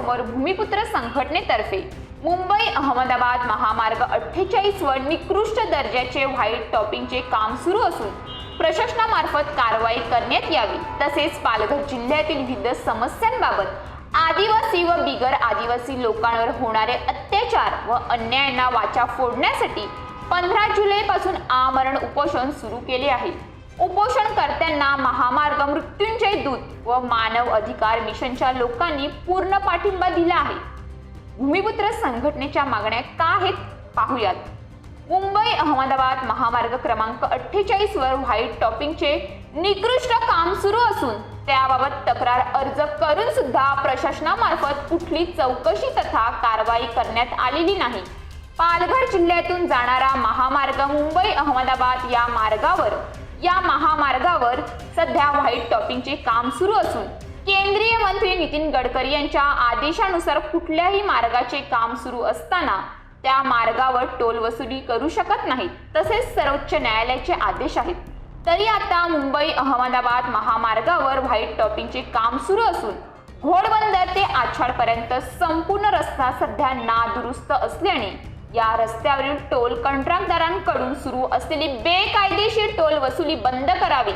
समोर भूमिपुत्र संघटनेतर्फे मुंबई अहमदाबाद महामार्ग 48 वर निकृष्ट दर्जाचे व्हाईट टॉपिंगचे काम सुरू असून प्रशासनामार्फत कारवाई करण्यात यावी, तसेच पालघर जिल्ह्यातील विविध समस्यांबाबत आदिवासी व बिगर आदिवासी लोकांवर होणारे अत्याचार व अन्यायांना वाचा फोडण्यासाठी 15 जुलैपासून आमरण उपोषण सुरू केले आहे। उपोषणकर्त्यांना महामार्ग मृत्युंजय दूत व मानव अधिकार मिशनच्या लोकांनी पूर्ण पाठिंबा दिला आहे। भूमिपुत्र संघटनेच्या मागण्या काय आहेत पाहूयात। मुंबई अहमदाबाद महामार्ग क्रमांक 48 वर व्हाईट टॉपिंगचे निकृष्ट काम सुरू असून त्याबाबत तक्रार अर्ज करून सुद्धा प्रशासनामार्फत कुठली चौकशी तथा कारवाई करण्यात आलेली नाही। पालघर जिल्ह्यातून जाणारा महामार्ग मुंबई अहमदाबाद या महामार्गावर सध्या व्हाईट टॉपिंगचे काम सुरू असून केंद्रीय मंत्री नितीन गडकरी यांच्या आदेशानुसार कुठल्याही मार्गाचे काम सुरू असताना त्या मार्गावर टोल वसुली करू शकत नाहीत, तसेच सर्वोच्च न्यायालयाचे आदेश आहेत। तरी आता मुंबई अहमदाबाद महामार्गावर व्हाईट टॉपिंगचे काम सुरू असून घोडबंदर ते आछाडपर्यंत संपूर्ण रस्ता सध्या नादुरुस्त असल्याने या रस्त्यावरील टोल कंत्राटदारांकडून सुरू असलेली बेकायदेशीर टोल वसुली बंद करावी,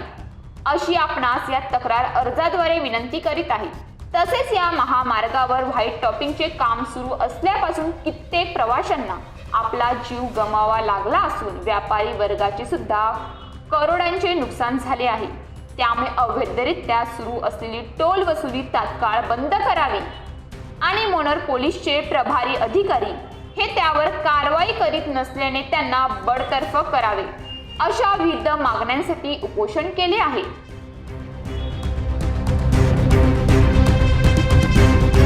अशी आपणास या तक्रार अर्जाद्वारे विनंती करीत आहे। तसेच या महामार्गावर व्हाईट टॉपिंगचे काम सुरू असल्यापासून कित्येक प्रवाशांना आपला जीव गमवावा लागला असून व्यापारी वर्गाचे सुद्धा करोडांचे नुकसान झाले आहे। त्यामुळे अवैधरित्या सुरू असलेली टोल वसुली तात्काळ बंद करावी आणि मोनोर पोलीसचे प्रभारी अधिकारी हे त्यावर कारवाई करीत नसल्याने त्यांना बडतर्फ करावे, अशा विविध मागण्यांसाठी उपोषण केले आहे।